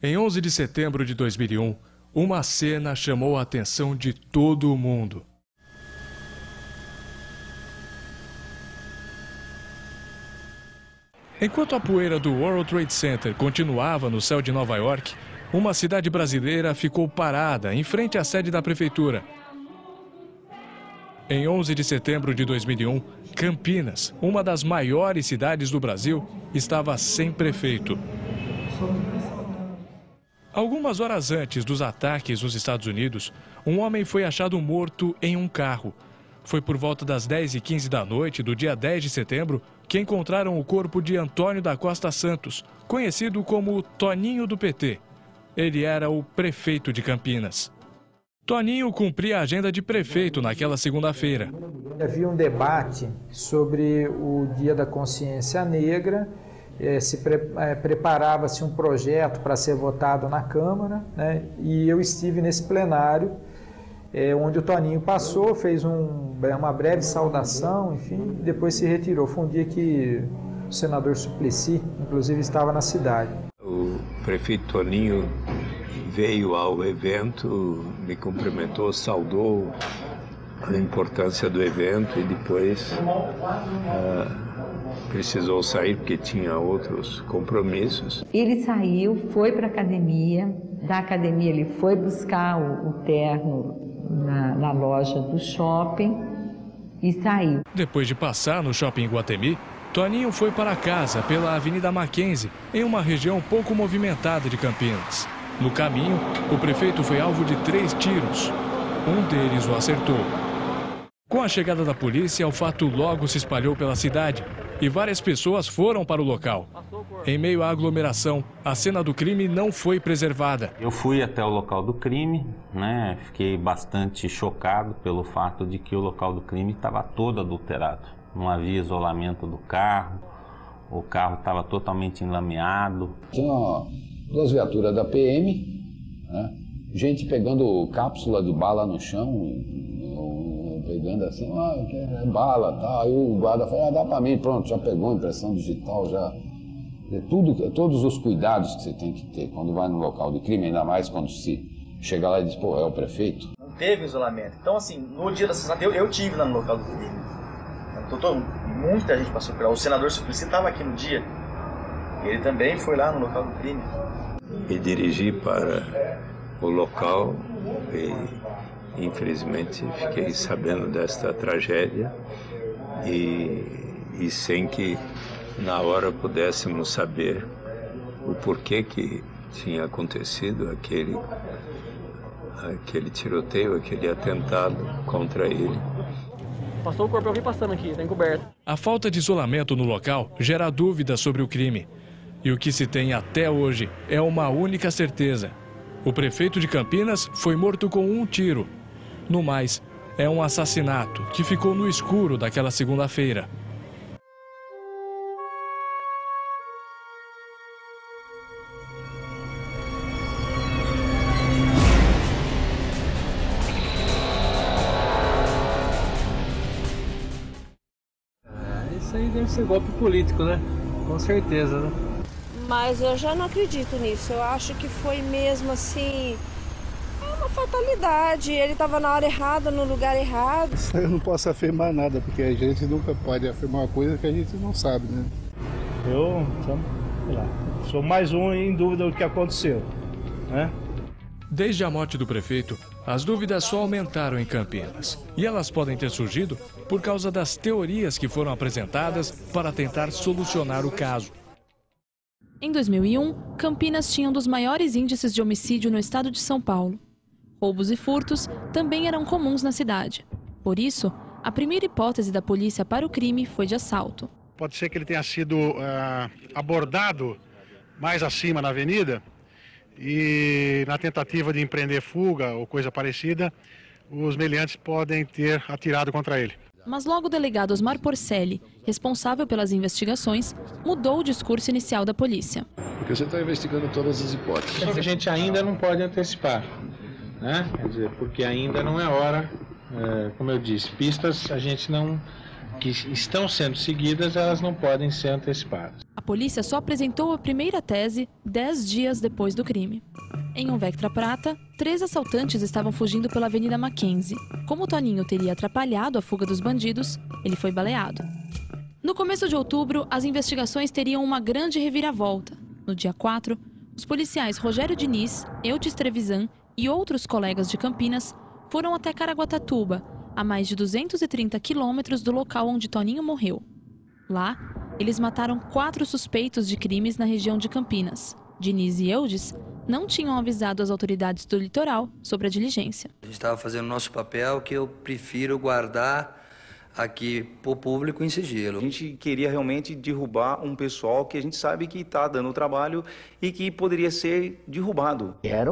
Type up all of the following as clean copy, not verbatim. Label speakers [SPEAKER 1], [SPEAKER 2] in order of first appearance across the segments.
[SPEAKER 1] Em 11 de setembro de 2001, uma cena chamou a atenção de todo o mundo. Enquanto a poeira do World Trade Center continuava no céu de Nova York, uma cidade brasileira ficou parada em frente à sede da prefeitura. Em 11 de setembro de 2001, Campinas, uma das maiores cidades do Brasil, estava sem prefeito. Algumas horas antes dos ataques nos Estados Unidos, um homem foi achado morto em um carro. Foi por volta das 10h15 da noite do dia 10 de setembro que encontraram o corpo de Antônio da Costa Santos, conhecido como Toninho do PT. Ele era o prefeito de Campinas. Toninho cumpria a agenda de prefeito naquela segunda-feira.
[SPEAKER 2] Havia um debate sobre o Dia da Consciência Negra, preparava-se um projeto para ser votado na Câmara, né? E eu estive nesse plenário, onde o Toninho passou, fez uma breve saudação, enfim, depois se retirou. Foi um dia que o senador Suplicy, inclusive, estava na cidade.
[SPEAKER 3] O prefeito Toninho veio ao evento, me cumprimentou, saudou a importância do evento e depois precisou sair porque tinha outros compromissos.
[SPEAKER 4] Ele saiu, foi para a academia, da academia ele foi buscar o terno na loja do shopping e saiu.
[SPEAKER 1] Depois de passar no shopping Guatemi, Toninho foi para casa pela Avenida Mackenzie, em uma região pouco movimentada de Campinas. No caminho, o prefeito foi alvo de 3 tiros. Um deles o acertou. Com a chegada da polícia, o fato logo se espalhou pela cidade e várias pessoas foram para o local. Em meio à aglomeração, a cena do crime não foi preservada.
[SPEAKER 5] Eu fui até o local do crime, né? Fiquei bastante chocado pelo fato de que o local do crime estava todo adulterado. Não havia isolamento do carro, o carro estava totalmente enlameado.
[SPEAKER 6] Tinha 2 viaturas da PM, né? Gente pegando cápsula de bala no chão, pegando assim, é bala, tá? Aí o guarda falou, dá pra mim, pronto, já pegou impressão digital, já. Todos os cuidados que você tem que ter quando vai no local de crime, ainda mais quando se chega lá e diz, pô, é o prefeito.
[SPEAKER 7] Não teve isolamento. Então, assim, no dia da assassinato, eu tive lá no local do crime. Então, muita gente passou por lá. O senador Suplicy estava aqui no dia. Ele também foi lá no local do crime.
[SPEAKER 3] Me dirigi para o local e, infelizmente, fiquei sabendo desta tragédia e sem que, na hora, pudéssemos saber o porquê que tinha acontecido aquele tiroteio, aquele atentado contra ele.
[SPEAKER 8] Passou o corpo, eu vi passando aqui, tá encoberto.
[SPEAKER 1] A falta de isolamento no local gera dúvidas sobre o crime. E o que se tem até hoje é uma única certeza. O prefeito de Campinas foi morto com um tiro. No mais, é um assassinato que ficou no escuro daquela segunda-feira.
[SPEAKER 8] Isso aí deve ser golpe político, né? Com certeza, né?
[SPEAKER 9] Mas eu já não acredito nisso. Eu acho que foi mesmo assim, uma fatalidade. Ele estava na hora errada, no lugar errado.
[SPEAKER 10] Eu não posso afirmar nada, porque a gente nunca pode afirmar uma coisa que a gente não sabe, né?
[SPEAKER 11] Eu, sei lá, sou mais um em dúvida do que aconteceu, né?
[SPEAKER 1] Desde a morte do prefeito, as dúvidas só aumentaram em Campinas. E elas podem ter surgido por causa das teorias que foram apresentadas para tentar solucionar o caso.
[SPEAKER 12] Em 2001, Campinas tinha um dos maiores índices de homicídio no estado de São Paulo. Roubos e furtos também eram comuns na cidade. Por isso, a primeira hipótese da polícia para o crime foi de assalto.
[SPEAKER 13] Pode ser que ele tenha sido abordado mais acima na avenida e, na tentativa de empreender fuga ou coisa parecida, os meliantes podem ter atirado contra ele.
[SPEAKER 12] Mas logo o delegado Osmar Porcelli, responsável pelas investigações, mudou o discurso inicial da polícia.
[SPEAKER 10] Porque você está investigando todas as hipóteses.
[SPEAKER 14] A gente ainda não pode antecipar, né? Quer dizer, porque ainda não é hora, como eu disse, pistas a gente não, que estão sendo seguidas, elas não podem ser antecipadas.
[SPEAKER 12] A polícia só apresentou a primeira tese 10 dias depois do crime. Em um Vectra prata, 3 assaltantes estavam fugindo pela Avenida Mackenzie. Como o Toninho teria atrapalhado a fuga dos bandidos, ele foi baleado. No começo de outubro, as investigações teriam uma grande reviravolta. No dia 4, os policiais Rogério Diniz, Eudes Trevisan e outros colegas de Campinas foram até Caraguatatuba, a mais de 230 quilômetros do local onde Toninho morreu. Lá, eles mataram 4 suspeitos de crimes na região de Campinas. Diniz e Eudes não tinham avisado as autoridades do litoral sobre a diligência.
[SPEAKER 15] A gente estava fazendo o nosso papel, que eu prefiro guardar aqui para o público em sigilo.
[SPEAKER 16] A gente queria realmente derrubar um pessoal que a gente sabe que está dando trabalho e que poderia ser derrubado.
[SPEAKER 17] Era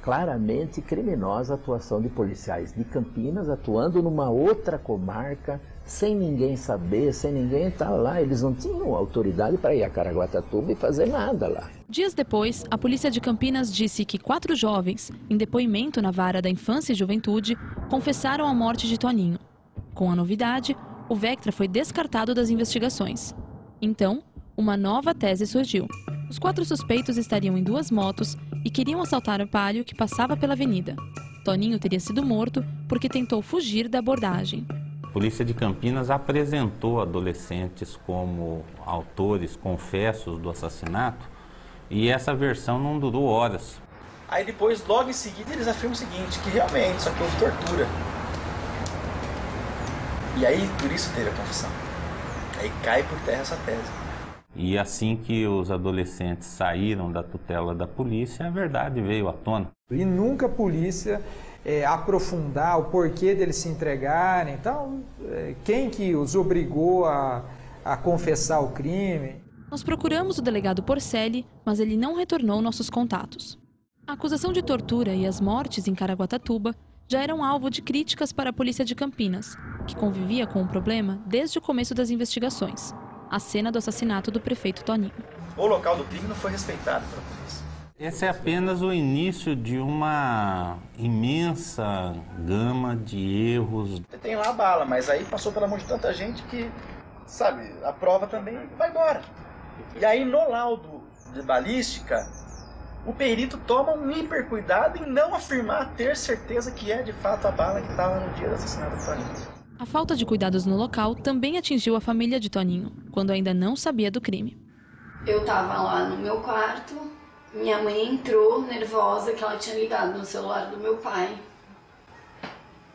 [SPEAKER 17] claramente criminosa a atuação de policiais de Campinas atuando numa outra comarca, sem ninguém saber, sem ninguém estar lá. Eles não tinham autoridade para ir a Caraguatatuba e fazer nada lá.
[SPEAKER 12] Dias depois, a polícia de Campinas disse que 4 jovens, em depoimento na vara da Infância e Juventude, confessaram a morte de Toninho. Com a novidade, o Vectra foi descartado das investigações. Então, uma nova tese surgiu. Os 4 suspeitos estariam em 2 motos e queriam assaltar o Palio que passava pela avenida. Toninho teria sido morto porque tentou fugir da abordagem.
[SPEAKER 5] A polícia de Campinas apresentou adolescentes como autores confessos do assassinato e essa versão não durou horas.
[SPEAKER 7] Aí depois, logo em seguida, eles afirmam o seguinte, que realmente só que houve tortura. E aí, por isso teve a confissão. Aí cai por terra essa tese.
[SPEAKER 5] E assim que os adolescentes saíram da tutela da polícia, a verdade veio à tona.
[SPEAKER 2] E nunca a polícia aprofundar o porquê deles se entregarem. Então, quem que os obrigou a confessar o crime?
[SPEAKER 12] Nós procuramos o delegado Porcelli, mas ele não retornou nossos contatos. A acusação de tortura e as mortes em Caraguatatuba já eram alvo de críticas para a polícia de Campinas, que convivia com o problema desde o começo das investigações, a cena do assassinato do prefeito Toninho.
[SPEAKER 7] O local do crime não foi respeitado pela polícia.
[SPEAKER 5] Esse é apenas o início de uma imensa gama de erros.
[SPEAKER 7] Você tem lá a bala, mas aí passou pela mão de tanta gente que, sabe, a prova também vai embora. E aí no laudo de balística, o perito toma um hiper cuidado em não afirmar ter certeza que é de fato a bala que estava no dia do assassinato do Toninho.
[SPEAKER 12] A falta de cuidados no local também atingiu a família de Toninho, quando ainda não sabia do crime.
[SPEAKER 18] Eu estava lá no meu quarto, minha mãe entrou nervosa que ela tinha ligado no celular do meu pai.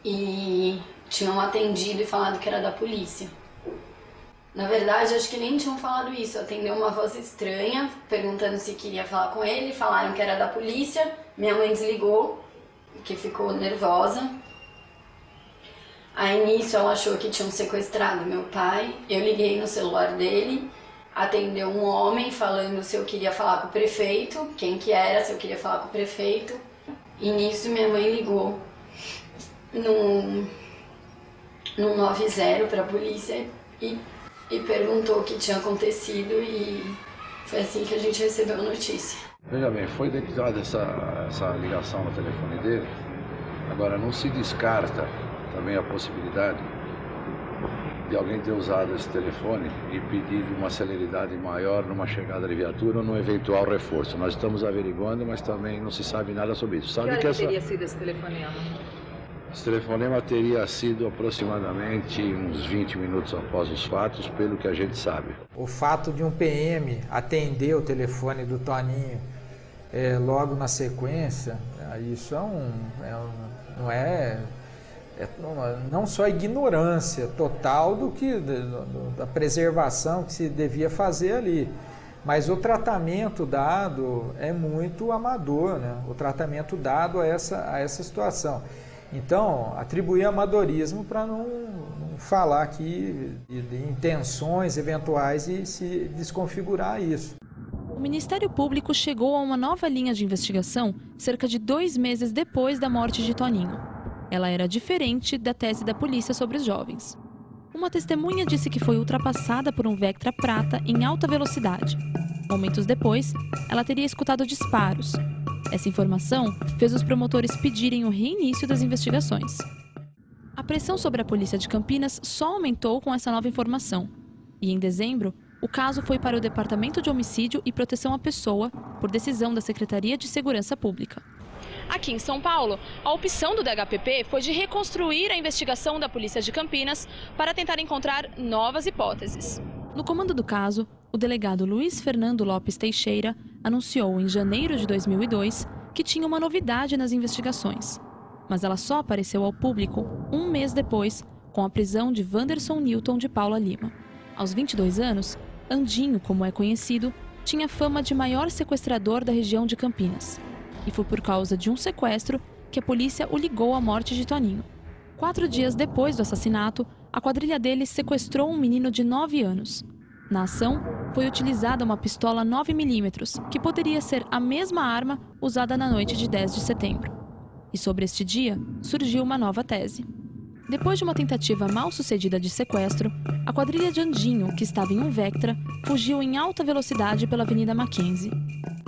[SPEAKER 18] E tinham atendido e falado que era da polícia. Na verdade, acho que nem tinham falado isso. Atendeu uma voz estranha, perguntando se queria falar com ele. Falaram que era da polícia. Minha mãe desligou, que ficou nervosa. Aí, nisso, ela achou que tinham sequestrado meu pai. Eu liguei no celular dele. Atendeu um homem falando se eu queria falar com o prefeito. Quem que era, se eu queria falar com o prefeito. E nisso, minha mãe ligou no 90 para a polícia e perguntou o que tinha acontecido e foi assim que a gente recebeu a notícia.
[SPEAKER 6] Veja bem, foi detectada essa ligação no telefone dele. Agora, não se descarta também a possibilidade de alguém ter usado esse telefone e pedir uma celeridade maior numa chegada de viatura ou num eventual reforço. Nós estamos averiguando, mas também não se sabe nada sobre isso. Sabe que
[SPEAKER 19] teria sido esse telefonema?
[SPEAKER 6] Esse telefonema teria sido aproximadamente uns 20 minutos após os fatos, pelo que a gente sabe.
[SPEAKER 2] O fato de um PM atender o telefone do Toninho logo na sequência, isso não só ignorância total da preservação que se devia fazer ali, mas o tratamento dado é muito amador, né? O tratamento dado a essa situação. Então, atribuir amadorismo para não falar aqui de intenções eventuais e se desconfigurar isso.
[SPEAKER 12] O Ministério Público chegou a uma nova linha de investigação cerca de 2 meses depois da morte de Toninho. Ela era diferente da tese da polícia sobre os jovens. Uma testemunha disse que foi ultrapassada por um Vectra prata em alta velocidade. Momentos depois, ela teria escutado disparos. Essa informação fez os promotores pedirem o reinício das investigações. A pressão sobre a polícia de Campinas só aumentou com essa nova informação. E em dezembro, o caso foi para o Departamento de Homicídio e Proteção à Pessoa, por decisão da Secretaria de Segurança Pública. Aqui em São Paulo, a opção do DHPP foi de reconstruir a investigação da Polícia de Campinas para tentar encontrar novas hipóteses. No comando do caso, o delegado Luiz Fernando Lopes Teixeira anunciou em janeiro de 2002 que tinha uma novidade nas investigações. Mas ela só apareceu ao público um mês depois, com a prisão de Wanderson Newton de Paula Lima. Aos 22 anos, Andinho, como é conhecido, tinha fama de maior sequestrador da região de Campinas. E foi por causa de um sequestro que a polícia o ligou à morte de Toninho. 4 dias depois do assassinato, a quadrilha dele sequestrou um menino de 9 anos. Na ação, foi utilizada uma pistola 9mm, que poderia ser a mesma arma usada na noite de 10 de setembro. E sobre este dia, surgiu uma nova tese. Depois de uma tentativa mal sucedida de sequestro, a quadrilha de Andinho, que estava em um Vectra, fugiu em alta velocidade pela Avenida Mackenzie.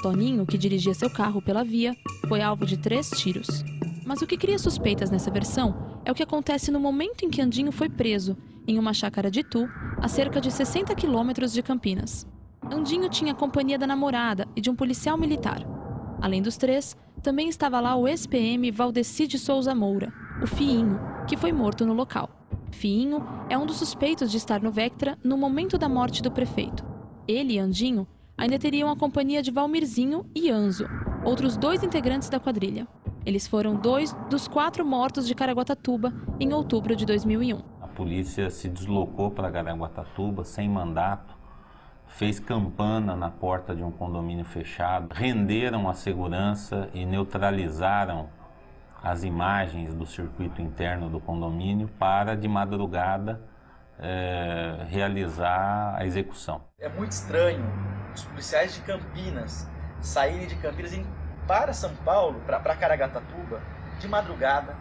[SPEAKER 12] Toninho, que dirigia seu carro pela via, foi alvo de 3 tiros. Mas o que cria suspeitas nessa versão é o que acontece no momento em que Andinho foi preso, em uma chácara de Itu, a cerca de 60 quilômetros de Campinas. Andinho tinha a companhia da namorada e de um policial militar. Além dos 3, também estava lá o ex-PM Valdeci de Souza Moura, o Fiinho, que foi morto no local. Fiinho é um dos suspeitos de estar no Vectra no momento da morte do prefeito. Ele e Andinho ainda teriam a companhia de Valmirzinho e Anzo, outros 2 integrantes da quadrilha. Eles foram 2 dos 4 mortos de Caraguatatuba em outubro de 2001.
[SPEAKER 5] A polícia se deslocou para Caraguatatuba sem mandato, fez campana na porta de um condomínio fechado, renderam a segurança e neutralizaram as imagens do circuito interno do condomínio para, de madrugada, realizar a execução.
[SPEAKER 7] É muito estranho os policiais de Campinas saírem de Campinas e para São Paulo, para Caraguatatuba, de madrugada,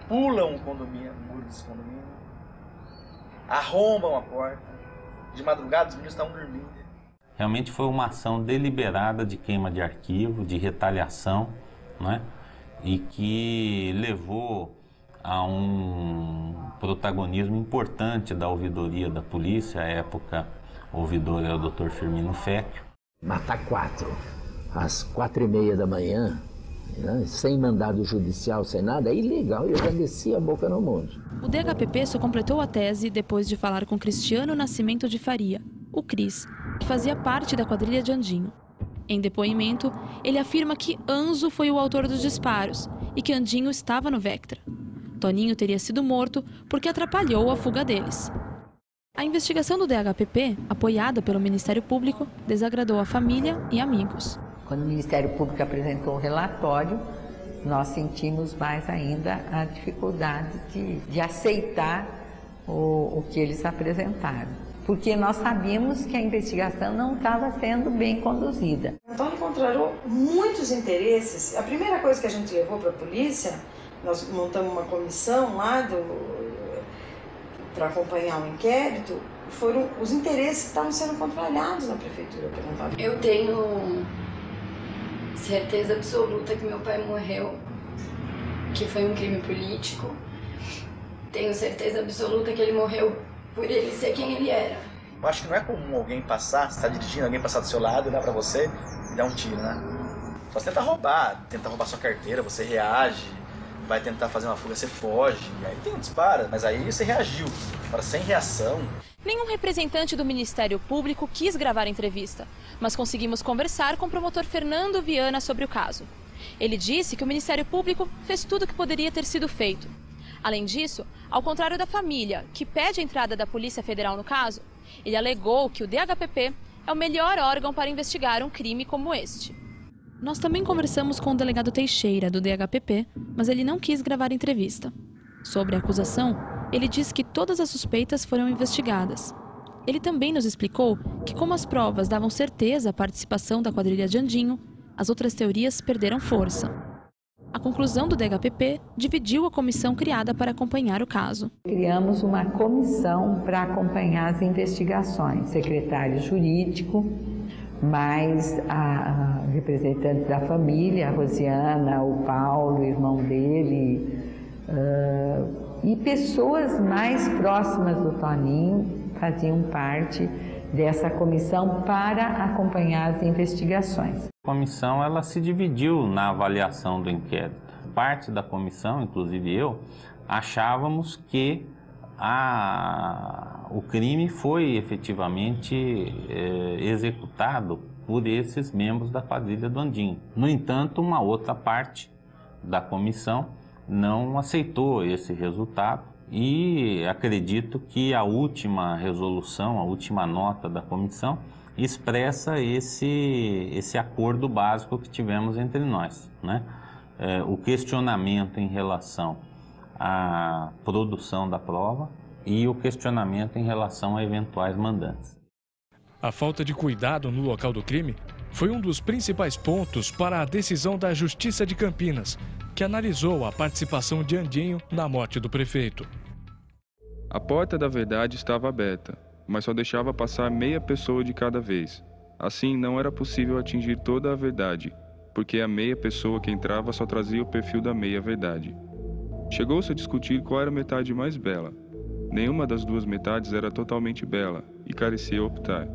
[SPEAKER 7] pulam o condomínio, o muro desse condomínio, arrombam a porta, de madrugada os meninos estavam dormindo.
[SPEAKER 5] Realmente foi uma ação deliberada de queima de arquivo, de retaliação, né? E que levou a um protagonismo importante da ouvidoria da polícia. À época, o ouvidor era o Dr. Firmino Fecchio.
[SPEAKER 17] Matar 4, às 4h30 da manhã, né, sem mandado judicial, sem nada, é ilegal. Eu já desci a boca no mundo.
[SPEAKER 12] O DHPP só completou a tese depois de falar com Cristiano Nascimento de Faria, o Cris, que fazia parte da quadrilha de Andinho. Em depoimento, ele afirma que Anzo foi o autor dos disparos e que Andinho estava no Vectra. Toninho teria sido morto porque atrapalhou a fuga deles. A investigação do DHPP, apoiada pelo Ministério Público, desagradou a família e amigos.
[SPEAKER 4] Quando o Ministério Público apresentou o relatório, nós sentimos mais ainda a dificuldade de aceitar o que eles apresentaram. Porque nós sabíamos que a investigação não estava sendo bem conduzida.
[SPEAKER 19] Então encontraram muitos interesses. A primeira coisa que a gente levou para a polícia, nós montamos uma comissão lá para acompanhar o inquérito, foram os interesses que estavam sendo contrariados na prefeitura.
[SPEAKER 18] Eu tenho certeza absoluta que meu pai morreu, que foi um crime político. Tenho certeza absoluta que ele morreu por ele ser quem ele era.
[SPEAKER 7] Eu acho que não é comum alguém passar, você está dirigindo, alguém passar do seu lado, olhar pra você e dar um tiro, né? Só você tentar roubar sua carteira, você reage, vai tentar fazer uma fuga, você foge, aí tem um disparo, mas aí você reagiu. Agora, sem reação...
[SPEAKER 12] Nenhum representante do Ministério Público quis gravar a entrevista, mas conseguimos conversar com o promotor Fernando Viana sobre o caso. Ele disse que o Ministério Público fez tudo o que poderia ter sido feito. Além disso, ao contrário da família, que pede a entrada da Polícia Federal no caso, ele alegou que o DHPP é o melhor órgão para investigar um crime como este. Nós também conversamos com o delegado Teixeira, do DHPP, mas ele não quis gravar a entrevista. Sobre a acusação, ele disse que todas as suspeitas foram investigadas. Ele também nos explicou que, como as provas davam certeza à participação da quadrilha de Andinho, as outras teorias perderam força. A conclusão do DHPP dividiu a comissão criada para acompanhar o caso.
[SPEAKER 4] Criamos uma comissão para acompanhar as investigações. Secretário jurídico, mais a representante da família, a Rosiana, o Paulo, o irmão dele, e pessoas mais próximas do Toninho faziam parte dessa comissão para acompanhar as investigações.
[SPEAKER 5] A comissão ela se dividiu na avaliação do inquérito. Parte da comissão, inclusive eu, achávamos que o crime foi efetivamente executado por esses membros da quadrilha do Andinho. No entanto, uma outra parte da comissão não aceitou esse resultado e acredito que a última resolução, a última nota da comissão expressa esse acordo básico que tivemos entre nós, né? O questionamento em relação à produção da prova e o questionamento em relação a eventuais mandantes.
[SPEAKER 1] A falta de cuidado no local do crime foi um dos principais pontos para a decisão da Justiça de Campinas, que analisou a participação de Andinho na morte do prefeito.
[SPEAKER 20] A porta da verdade estava aberta, mas só deixava passar meia pessoa de cada vez. Assim, não era possível atingir toda a verdade, porque a meia pessoa que entrava só trazia o perfil da meia-verdade. Chegou-se a discutir qual era a metade mais bela. Nenhuma das duas metades era totalmente bela e carecia optar.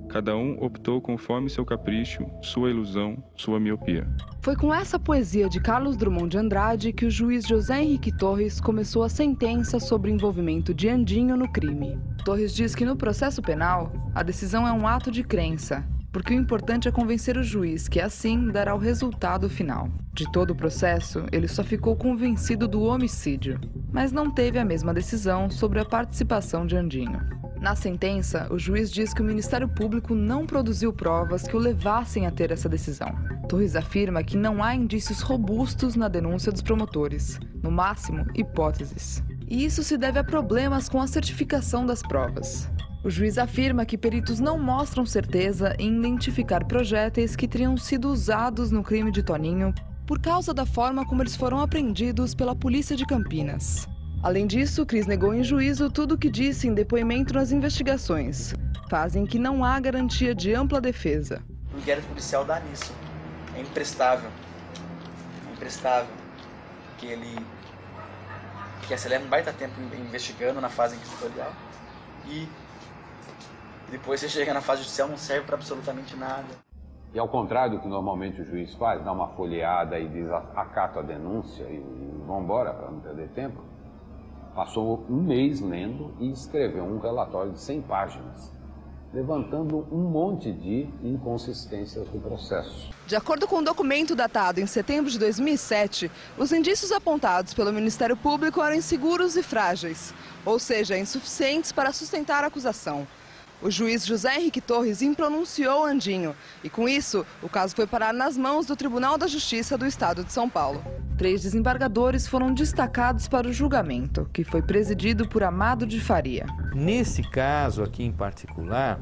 [SPEAKER 20] Cada um optou conforme seu capricho, sua ilusão, sua miopia.
[SPEAKER 21] Foi com essa poesia de Carlos Drummond de Andrade que o juiz José Henrique Torres começou a sentença sobre o envolvimento de Andinho no crime. Torres diz que no processo penal, a decisão é um ato de crença, porque o importante é convencer o juiz que assim dará o resultado final. De todo o processo, ele só ficou convencido do homicídio, mas não teve a mesma decisão sobre a participação de Andinho. Na sentença, o juiz diz que o Ministério Público não produziu provas que o levassem a ter essa decisão. Torres afirma que não há indícios robustos na denúncia dos promotores, no máximo, hipóteses. E isso se deve a problemas com a certificação das provas. O juiz afirma que peritos não mostram certeza em identificar projéteis que teriam sido usados no crime de Toninho por causa da forma como eles foram apreendidos pela polícia de Campinas. Além disso, Cris negou em juízo tudo o que disse em depoimento nas investigações. Fazem que não há garantia de ampla defesa.
[SPEAKER 7] O inquérito policial dá nisso. É imprestável. É imprestável. Que acelera um baita tempo investigando na fase inquisitorial. E depois você chega na fase judicial, não serve para absolutamente nada.
[SPEAKER 6] E ao contrário do que normalmente o juiz faz, dá uma folheada e diz acato a denúncia e vamos embora para não perder tempo, passou um mês lendo e escreveu um relatório de 100 páginas, levantando um monte de inconsistências do processo.
[SPEAKER 21] De acordo com um documento datado em setembro de 2007, os indícios apontados pelo Ministério Público eram inseguros e frágeis, ou seja, insuficientes para sustentar a acusação. O juiz José Henrique Torres impronunciou Andinho e, com isso, o caso foi parar nas mãos do Tribunal da Justiça do Estado de São Paulo. 3 desembargadores foram destacados para o julgamento, que foi presidido por Amado de Faria.
[SPEAKER 22] Nesse caso aqui em particular,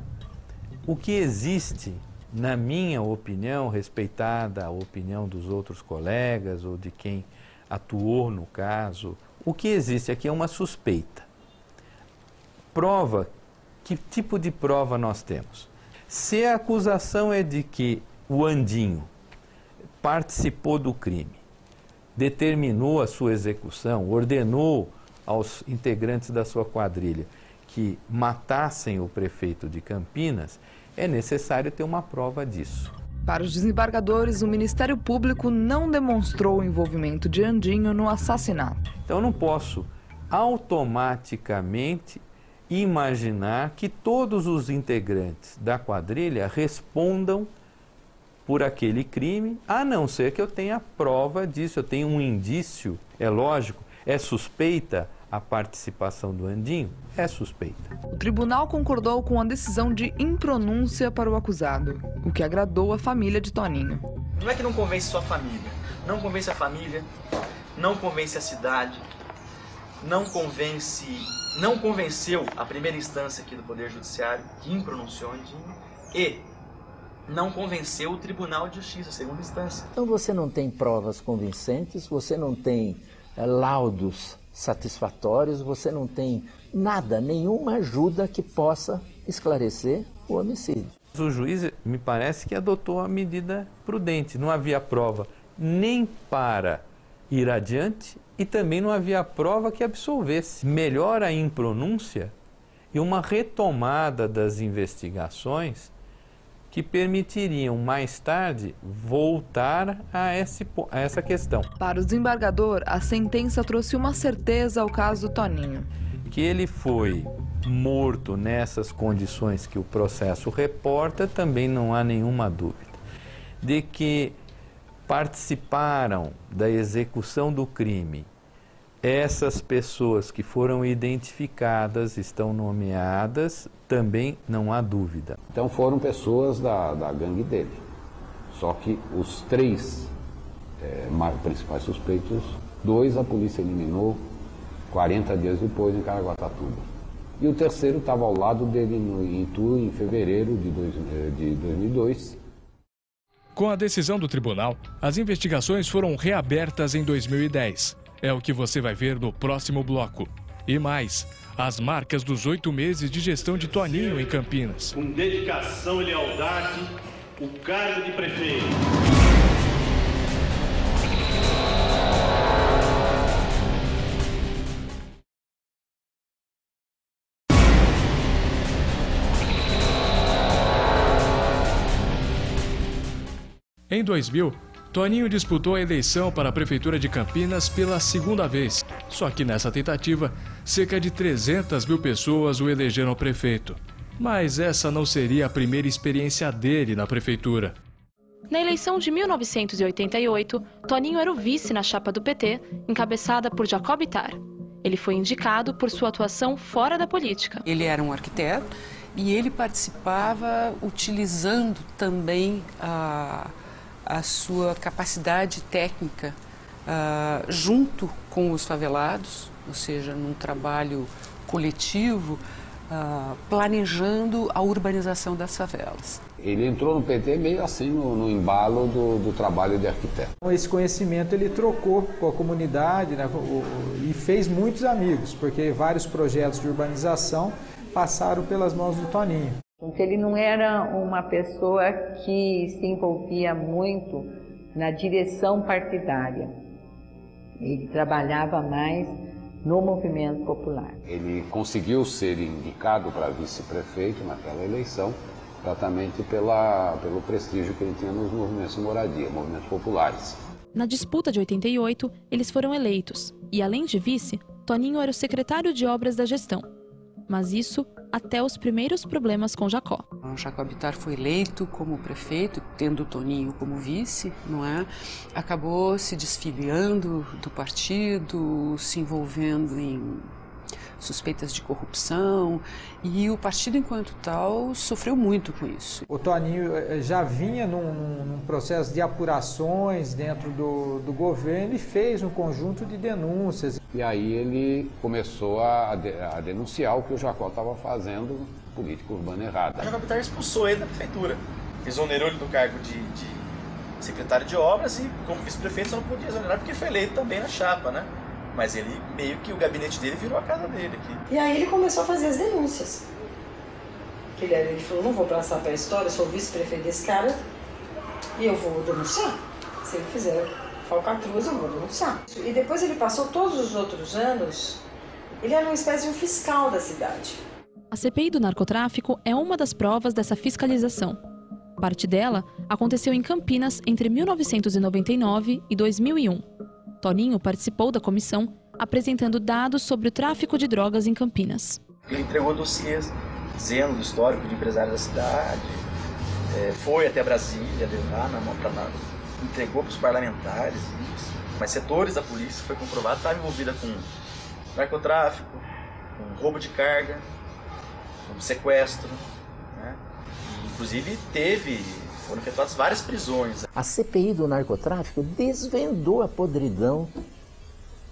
[SPEAKER 22] o que existe, na minha opinião, respeitada a opinião dos outros colegas ou de quem atuou no caso, o que existe aqui é uma suspeita. Prova. Que tipo de prova nós temos? Se a acusação é de que o Andinho participou do crime, determinou a sua execução, ordenou aos integrantes da sua quadrilha que matassem o prefeito de Campinas, é necessário ter uma prova disso.
[SPEAKER 21] Para os desembargadores, o Ministério Público não demonstrou o envolvimento de Andinho no assassinato.
[SPEAKER 22] Então eu não posso automaticamente imaginar que todos os integrantes da quadrilha respondam por aquele crime, a não ser que eu tenha prova disso, eu tenho um indício, é lógico, é suspeita a participação do Andinho? É suspeita.
[SPEAKER 21] O tribunal concordou com a decisão de impronúncia para o acusado, o que agradou a família de Toninho.
[SPEAKER 7] Não é que não convence sua família, não convence a família, não convence a cidade, não convenceu a primeira instância aqui do Poder Judiciário, que impronunciou Andinho, e não convenceu o Tribunal de Justiça, segunda instância.
[SPEAKER 17] Então você não tem provas convincentes, você não tem laudos satisfatórios, você não tem nada, nenhuma ajuda que possa esclarecer o homicídio.
[SPEAKER 22] O juiz, me parece que adotou a medida prudente, não havia prova nem para ir adiante e também não havia prova que absolvesse. Melhor a impronúncia e uma retomada das investigações que permitiriam mais tarde voltar a essa questão.
[SPEAKER 21] Para o desembargador, a sentença trouxe uma certeza ao caso do Toninho.
[SPEAKER 22] Que ele foi morto nessas condições que o processo reporta, também não há nenhuma dúvida. De que participaram da execução do crime essas pessoas que foram identificadas, estão nomeadas, também não há dúvida.
[SPEAKER 6] Então foram pessoas da gangue dele. Só que os 3 principais suspeitos, 2 a polícia eliminou 40 dias depois em Caraguatatuba. E o terceiro estava ao lado dele em Itu em fevereiro de 2002.
[SPEAKER 1] Com a decisão do tribunal, as investigações foram reabertas em 2010. É o que você vai ver no próximo bloco. E mais, as marcas dos 8 meses de gestão de Toninho em Campinas.
[SPEAKER 3] Com dedicação e lealdade, o cargo de prefeito.
[SPEAKER 1] Em 2000, Toninho disputou a eleição para a Prefeitura de Campinas pela 2ª vez. Só que nessa tentativa, cerca de 300 mil pessoas o elegeram prefeito. Mas essa não seria a primeira experiência dele na Prefeitura.
[SPEAKER 12] Na eleição de 1988, Toninho era o vice na chapa do PT, encabeçada por Jacob Ittar. Ele foi indicado por sua atuação fora da política.
[SPEAKER 8] Ele era um arquiteto e ele participava utilizando também a sua capacidade técnica junto com os favelados, ou seja, num trabalho coletivo, planejando a urbanização das favelas.
[SPEAKER 6] Ele entrou no PT meio assim no embalo do trabalho de arquiteto.
[SPEAKER 2] Esse conhecimento ele trocou com a comunidade, né, e fez muitos amigos, porque vários projetos de urbanização passaram pelas mãos do Toninho.
[SPEAKER 4] Porque ele não era uma pessoa que se envolvia muito na direção partidária. Ele trabalhava mais no movimento popular.
[SPEAKER 6] Ele conseguiu ser indicado para vice-prefeito naquela eleição, exatamente pelo prestígio que ele tinha nos movimentos de moradia, movimentos populares.
[SPEAKER 12] Na disputa de 88, eles foram eleitos. E além de vice, Toninho era o secretário de obras da gestão. Mas isso até os primeiros problemas com Jacó.
[SPEAKER 8] O Jacob Ittar foi eleito como prefeito, tendo o Toninho como vice, não é? Acabou se desfiliando do partido, se envolvendo em suspeitas de corrupção, e o partido, enquanto tal, sofreu muito com isso.
[SPEAKER 2] O Toninho já vinha num processo de apurações dentro do governo e fez um conjunto de denúncias.
[SPEAKER 6] E aí ele começou a denunciar o que o Jacó estava fazendo, política urbana errada.
[SPEAKER 7] O Jacob Ittar expulsou ele da prefeitura, exonerou ele do cargo de secretário de obras e, como vice-prefeito, só não podia exonerar porque foi eleito também na chapa, né? Mas ele, meio que o gabinete dele virou a casa dele aqui.
[SPEAKER 19] E aí ele começou a fazer as denúncias. Ele falou, não vou passar para a história, eu sou vice-prefeito desse cara e eu vou denunciar. Se ele fizer falcatruz, eu vou denunciar. E depois ele passou todos os outros anos, ele era uma espécie de um fiscal da cidade.
[SPEAKER 12] A CPI do narcotráfico é uma das provas dessa fiscalização. Parte dela aconteceu em Campinas entre 1999 e 2001. Toninho participou da comissão, apresentando dados sobre o tráfico de drogas em Campinas.
[SPEAKER 7] Ele entregou dossiês dizendo do histórico de empresários da cidade, foi até Brasília levar entregou para os parlamentares, mas setores da polícia foi comprovado que estava envolvida com narcotráfico, com roubo de carga, com sequestro, né? E, inclusive foram efetuadas várias prisões.
[SPEAKER 17] A CPI do narcotráfico desvendou a podridão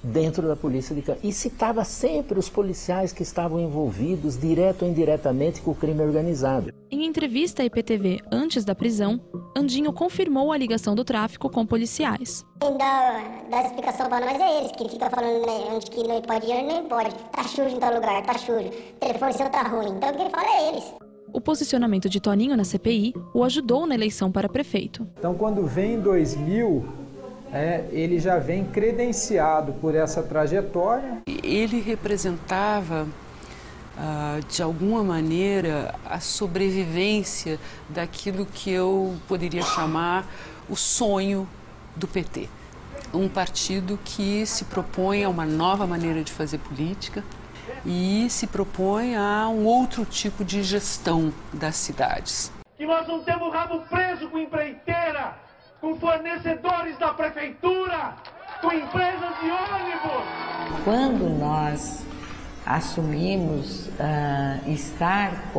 [SPEAKER 17] dentro da polícia de Campinas e citava sempre os policiais que estavam envolvidos, direto ou indiretamente, com o crime organizado.
[SPEAKER 12] Em entrevista à IPTV antes da prisão, Andinho confirmou a ligação do tráfico com policiais.
[SPEAKER 23] Quem dá explicação para nós é eles, que ficam falando onde que não pode ir, não pode. Tá sujo em tal lugar, tá sujo. O telefone seu tá ruim. Então quem fala é eles.
[SPEAKER 12] O posicionamento de Toninho na CPI o ajudou na eleição para prefeito.
[SPEAKER 2] Então, quando vem em 2000, ele já vem credenciado por essa trajetória.
[SPEAKER 8] Ele representava de alguma maneira, a sobrevivência daquilo que eu poderia chamar o sonho do PT. Um partido que se propõe a uma nova maneira de fazer política e se propõe a um outro tipo de gestão das cidades.
[SPEAKER 3] Que nós não temos rabo preso com empreiteira, com fornecedores da prefeitura, com empresas de ônibus.
[SPEAKER 4] Quando nós assumimos estar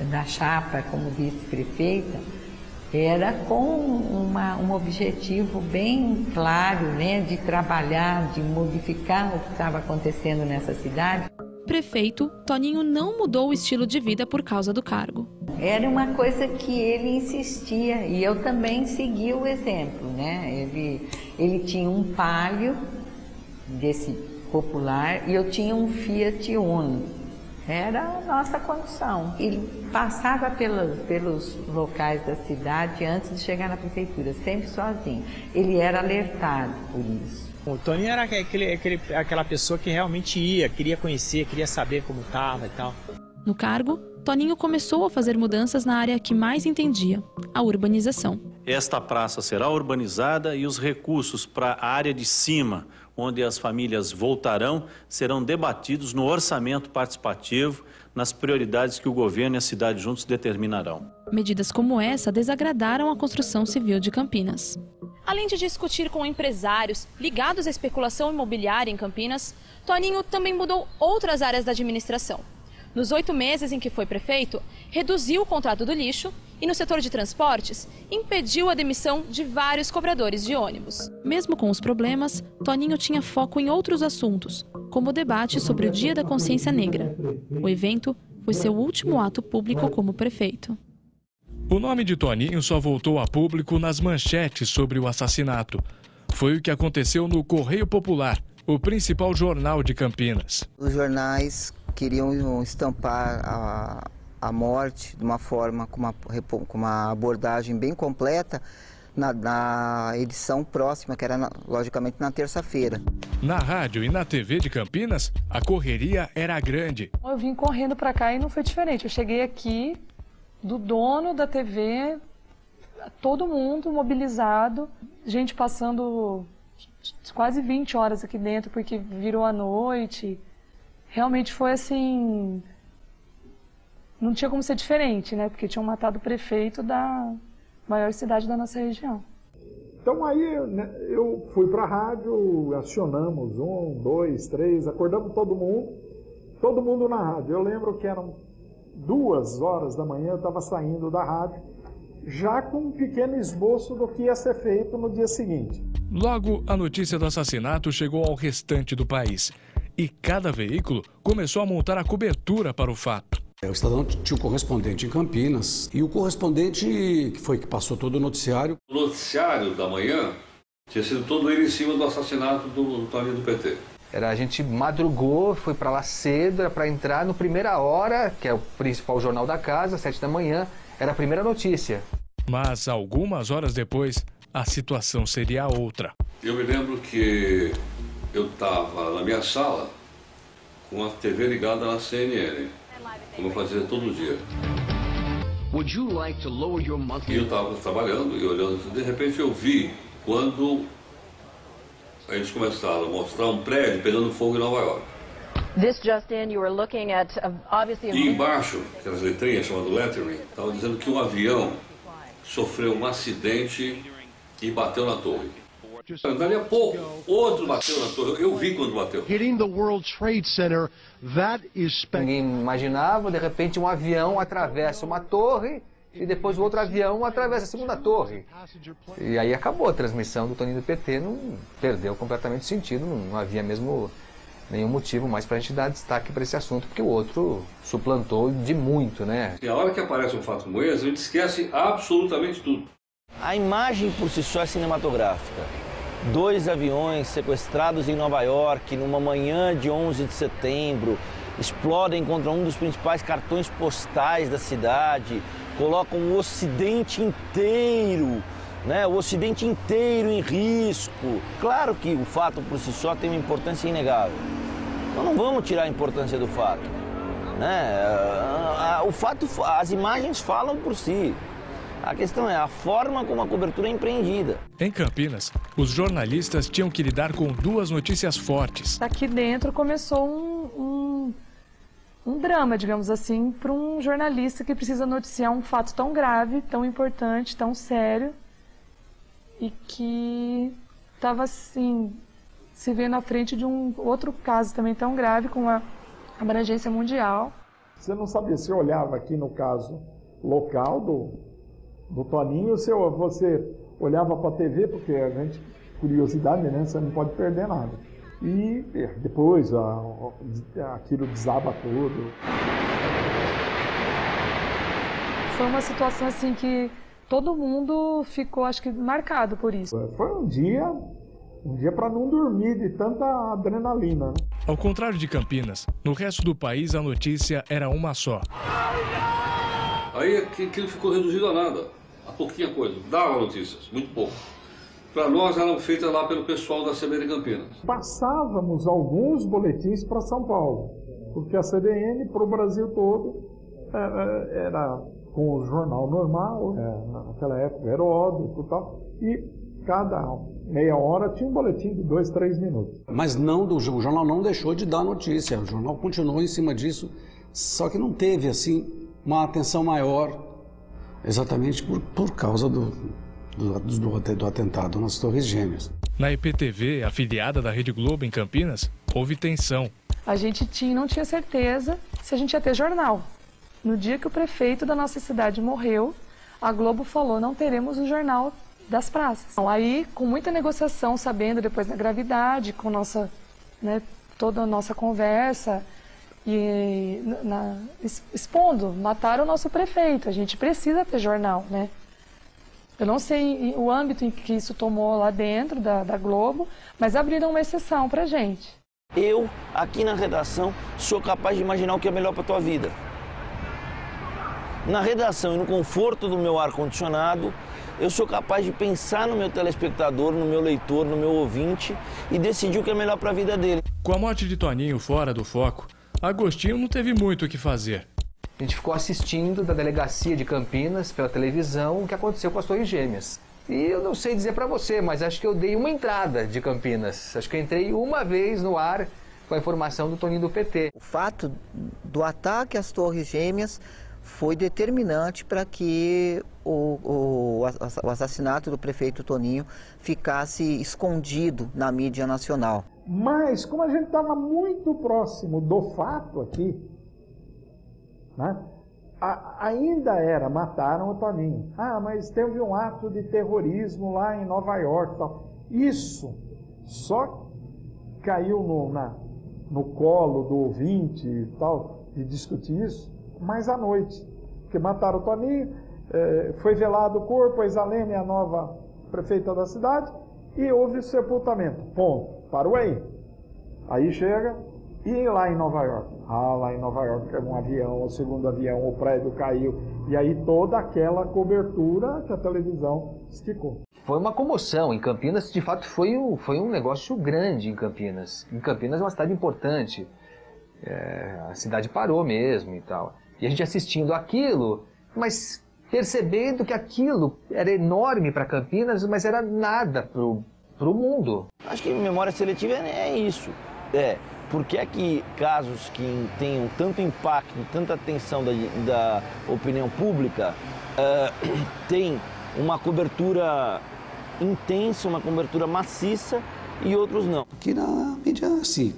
[SPEAKER 4] na chapa como vice-prefeita, era com um objetivo bem claro, né, de trabalhar, de modificar o que estava acontecendo nessa cidade.
[SPEAKER 12] Prefeito, Toninho não mudou o estilo de vida por causa do cargo.
[SPEAKER 4] Era uma coisa que ele insistia e eu também segui o exemplo, né? Ele tinha um Palio desse popular e eu tinha um Fiat Uno. Era a nossa condição. Ele passava pelos locais da cidade antes de chegar na prefeitura, sempre sozinho. Ele era alertado por isso.
[SPEAKER 9] O Toninho era aquela pessoa que realmente queria conhecer, queria saber como estava e tal.
[SPEAKER 12] No cargo, Toninho começou a fazer mudanças na área que mais entendia, a urbanização.
[SPEAKER 11] Esta praça será urbanizada e os recursos para a área de cima, onde as famílias voltarão, serão debatidos no orçamento participativo, nas prioridades que o governo e a cidade juntos determinarão.
[SPEAKER 12] Medidas como essa desagradaram a construção civil de Campinas. Além de discutir com empresários ligados à especulação imobiliária em Campinas, Toninho também mudou outras áreas da administração. Nos 8 meses em que foi prefeito, reduziu o contrato do lixo e, no setor de transportes, impediu a demissão de vários cobradores de ônibus. Mesmo com os problemas, Toninho tinha foco em outros assuntos, como o debate sobre o Dia da Consciência Negra. O evento foi seu último ato público como prefeito.
[SPEAKER 1] O nome de Toninho só voltou a público nas manchetes sobre o assassinato. Foi o que aconteceu no Correio Popular, o principal jornal de Campinas.
[SPEAKER 13] Os jornais queriam estampar a morte de uma forma, com uma abordagem bem completa na edição próxima, que era logicamente na terça-feira.
[SPEAKER 1] Na rádio e na TV de Campinas, a correria era grande.
[SPEAKER 24] Eu vim correndo para cá e não foi diferente. Eu cheguei aqui, do dono da TV, todo mundo mobilizado, gente passando quase 20 horas aqui dentro porque virou a noite. Realmente foi assim, não tinha como ser diferente, né? Porque tinham matado o prefeito da maior cidade da nossa região.
[SPEAKER 25] Então aí eu fui para a rádio, acionamos 1, 2, 3, acordamos todo mundo na rádio. Eu lembro que eram 2 horas da manhã, eu estava saindo da rádio, já com um pequeno esboço do que ia ser feito no dia seguinte.
[SPEAKER 1] Logo, a notícia do assassinato chegou ao restante do país. E cada veículo começou a montar a cobertura para o fato.
[SPEAKER 26] O Estadão tinha um correspondente em Campinas e o correspondente que passou todo o noticiário.
[SPEAKER 27] O noticiário da manhã tinha sido todo ele em cima do assassinato do Toninho do PT.
[SPEAKER 28] A gente madrugou, foi para lá cedo, era para entrar no Primeira Hora, que é o principal jornal da casa, 7 da manhã, era a primeira notícia.
[SPEAKER 1] Mas algumas horas depois, a situação seria outra.
[SPEAKER 27] Eu me lembro que eu estava na minha sala com a TV ligada na CNN, como eu fazia todo dia. E eu estava trabalhando e olhando, de repente eu vi quando eles começaram a mostrar um prédio pegando fogo em Nova York. E embaixo, aquelas letrinhas chamadas lettering, estava dizendo que um avião sofreu um acidente e bateu na torre. Dali a pouco, outro bateu na torre. Eu vi quando bateu.
[SPEAKER 28] Ninguém imaginava, de repente um avião atravessa uma torre e depois o outro avião atravessa a segunda torre. E aí acabou a transmissão do Toninho do PT, perdeu completamente o sentido, não havia mesmo nenhum motivo mais para a gente dar destaque para esse assunto, porque o outro suplantou de muito, né?
[SPEAKER 27] E a hora que aparece um fato como esse, a gente esquece absolutamente tudo.
[SPEAKER 29] A imagem por si só é cinematográfica. 2 aviões sequestrados em Nova York numa manhã de 11 de setembro, explodem contra um dos principais cartões postais da cidade, colocam o Ocidente inteiro, né? O Ocidente inteiro em risco. Claro que o fato por si só tem uma importância inegável. Nós não vamos tirar a importância do fato. né? O fato, as imagens falam por si. A questão é a forma como a cobertura é empreendida.
[SPEAKER 1] Em Campinas, os jornalistas tinham que lidar com duas notícias fortes.
[SPEAKER 24] Aqui dentro começou um drama, digamos assim, para um jornalista que precisa noticiar um fato tão grave, tão importante, tão sério, e que estava assim, se vendo à frente de um outro caso também tão grave, com uma abrangência mundial.
[SPEAKER 25] Você não sabia, se olhava aqui no caso local do Toninho, você olhava para a TV, porque a gente, curiosidade, né, você não pode perder nada. E depois aquilo desaba tudo.
[SPEAKER 24] Foi uma situação assim que todo mundo ficou, acho que, marcado por isso.
[SPEAKER 25] Foi um dia para não dormir de tanta adrenalina, né?
[SPEAKER 1] Ao contrário de Campinas, no resto do país a notícia era uma só.
[SPEAKER 27] Aí aquilo ficou reduzido a nada, a pouquinha coisa, dava notícias, muito pouco. Para nós eram feitas lá pelo pessoal da CBN Campinas.
[SPEAKER 25] Passávamos alguns boletins para São Paulo, porque a CBN para o Brasil todo era com o jornal normal, naquela época Heródoto e tal, e cada meia hora tinha um boletim de 2, 3 minutos.
[SPEAKER 26] Mas o jornal não deixou de dar notícia, o jornal continuou em cima disso, só que não teve assim uma atenção maior, exatamente por causa do atentado nas Torres Gêmeas.
[SPEAKER 1] Na IPTV, afiliada da Rede Globo em Campinas, houve tensão.
[SPEAKER 24] A gente não tinha certeza se a gente ia ter jornal. No dia que o prefeito da nossa cidade morreu, a Globo falou, não teremos o jornal das praças. Aí, com muita negociação, sabendo depois da gravidade, com toda a nossa conversa, e expondo, mataram o nosso prefeito, a gente precisa ter jornal, né? Eu não sei o âmbito em que isso tomou lá dentro da Globo, mas abriram uma exceção pra gente.
[SPEAKER 29] Eu, aqui na redação, sou capaz de imaginar o que é melhor pra tua vida. Na redação e no conforto do meu ar-condicionado, eu sou capaz de pensar no meu telespectador, no meu leitor, no meu ouvinte e decidir o que é melhor pra vida dele.
[SPEAKER 1] Com a morte de Toninho fora do foco, Agostinho não teve muito o que fazer.
[SPEAKER 28] A gente ficou assistindo da delegacia de Campinas pela televisão o que aconteceu com as Torres Gêmeas. E eu não sei dizer para você, mas acho que eu dei uma entrada de Campinas. Acho que eu entrei uma vez no ar com a informação do Toninho do PT.
[SPEAKER 13] O fato do ataque às Torres Gêmeas foi determinante para que o assassinato do prefeito Toninho ficasse escondido na mídia nacional.
[SPEAKER 25] Mas, como a gente estava muito próximo do fato aqui, né, ainda mataram o Toninho. Mas teve um ato de terrorismo lá em Nova York. Tal. Isso só caiu no colo do ouvinte e tal, de discutir isso, mas à noite. Porque mataram o Toninho, foi velado o corpo, a Isalene é a nova prefeita da cidade, e houve o sepultamento. Ponto. Parou aí. Aí chega, e lá em Nova York? Lá em Nova York pegou um avião, o segundo avião, o prédio caiu, e aí toda aquela cobertura que a televisão esticou.
[SPEAKER 28] Foi uma comoção. Em Campinas, de fato, foi um negócio grande em Campinas. Em Campinas é uma cidade importante. A cidade parou mesmo e tal. E a gente assistindo aquilo, mas percebendo que aquilo era enorme para Campinas, mas era nada pro mundo.
[SPEAKER 29] Acho que memória seletiva é isso. Por que é que casos que tenham tanto impacto, tanta atenção da opinião pública, têm uma cobertura intensa, uma cobertura maciça e outros não?
[SPEAKER 26] Aqui na mídia, assim,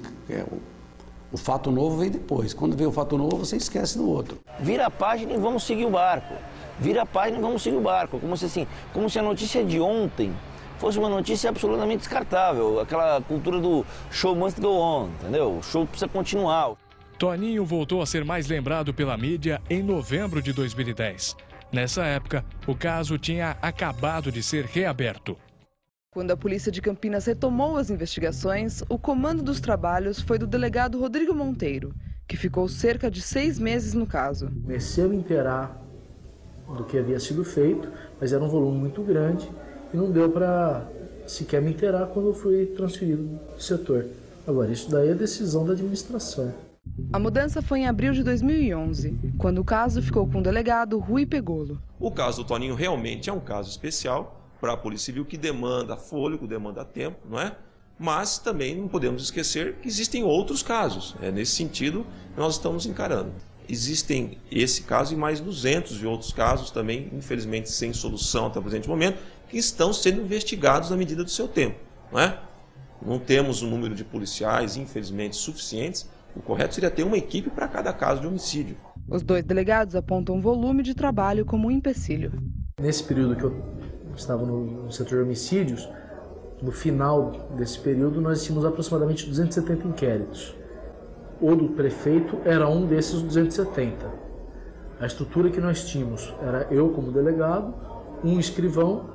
[SPEAKER 26] o fato novo vem depois. Quando vem o fato novo, você esquece do outro.
[SPEAKER 29] Vira a página e vamos seguir o barco. Vira a página e vamos seguir o barco. Como se a notícia de ontem fosse uma notícia absolutamente descartável. Aquela cultura do show must go on, entendeu? O show precisa continuar.
[SPEAKER 1] Toninho voltou a ser mais lembrado pela mídia em novembro de 2010. Nessa época, o caso tinha acabado de ser reaberto.
[SPEAKER 5] Quando a polícia de Campinas retomou as investigações, o comando dos trabalhos foi do delegado Rodrigo Monteiro, que ficou cerca de 6 meses no caso.
[SPEAKER 10] Comecei a me inteirar do que havia sido feito, mas era um volume muito grande e não deu para sequer me inteirar quando eu fui transferido do setor. Agora, isso daí é decisão da administração.
[SPEAKER 5] A mudança foi em abril de 2011, quando o caso ficou com o delegado Rui Pegolo.
[SPEAKER 6] O caso do Toninho realmente é um caso especial para a Polícia Civil, que demanda fôlego, demanda tempo, não é? Mas também não podemos esquecer que existem outros casos. É nesse sentido que nós estamos encarando. Existem esse caso e mais 200 e outros casos também, infelizmente sem solução até o presente momento, que estão sendo investigados na medida do seu tempo, não é? Não temos um número de policiais, infelizmente, suficientes. O correto seria ter uma equipe para cada caso de homicídio.
[SPEAKER 5] Os dois delegados apontam o volume de trabalho como um empecilho.
[SPEAKER 10] Nesse período que eu estava no setor de homicídios, no final desse período nós tínhamos aproximadamente 270 inquéritos. O do prefeito era um desses 270. A estrutura que nós tínhamos era eu como delegado, um escrivão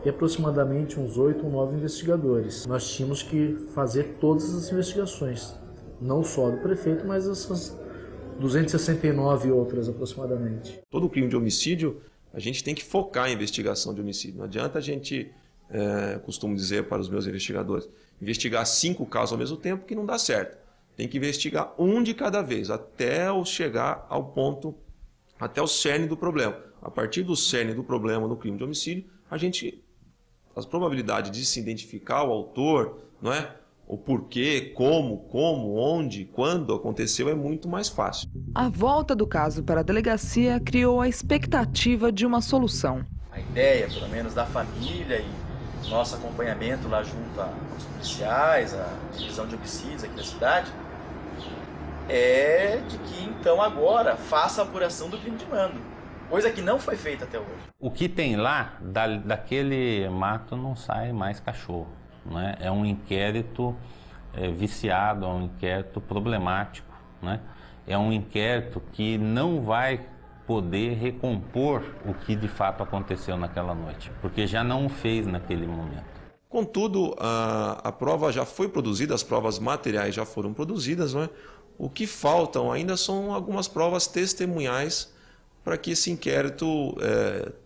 [SPEAKER 10] e aproximadamente uns 8 ou 9 investigadores. Nós tínhamos que fazer todas as investigações, não só do prefeito, mas essas 269 outras aproximadamente.
[SPEAKER 6] Todo crime de homicídio, a gente tem que focar em investigação de homicídio. Não adianta a gente, costumo dizer para os meus investigadores, investigar 5 casos ao mesmo tempo que não dá certo. Tem que investigar um de cada vez, até chegar ao ponto, até o cerne do problema. A partir do cerne do problema no crime de homicídio, as probabilidades de se identificar o autor, não é? O porquê, como, onde, quando aconteceu é muito mais fácil.
[SPEAKER 5] A volta do caso para a delegacia criou a expectativa de uma solução.
[SPEAKER 7] A ideia, pelo menos, da família e nosso acompanhamento lá junto aos policiais, a divisão de homicídios aqui da cidade, é de que então agora faça a apuração do crime de mando, coisa que não foi feita até hoje.
[SPEAKER 14] O que tem lá, daquele mato não sai mais cachorro. Não é? É um inquérito viciado, é um inquérito problemático. Não é? É um inquérito que não vai poder recompor o que de fato aconteceu naquela noite, porque já não o fez naquele momento.
[SPEAKER 6] Contudo, a prova já foi produzida, as provas materiais já foram produzidas, não é? O que faltam ainda são algumas provas testemunhais para que esse inquérito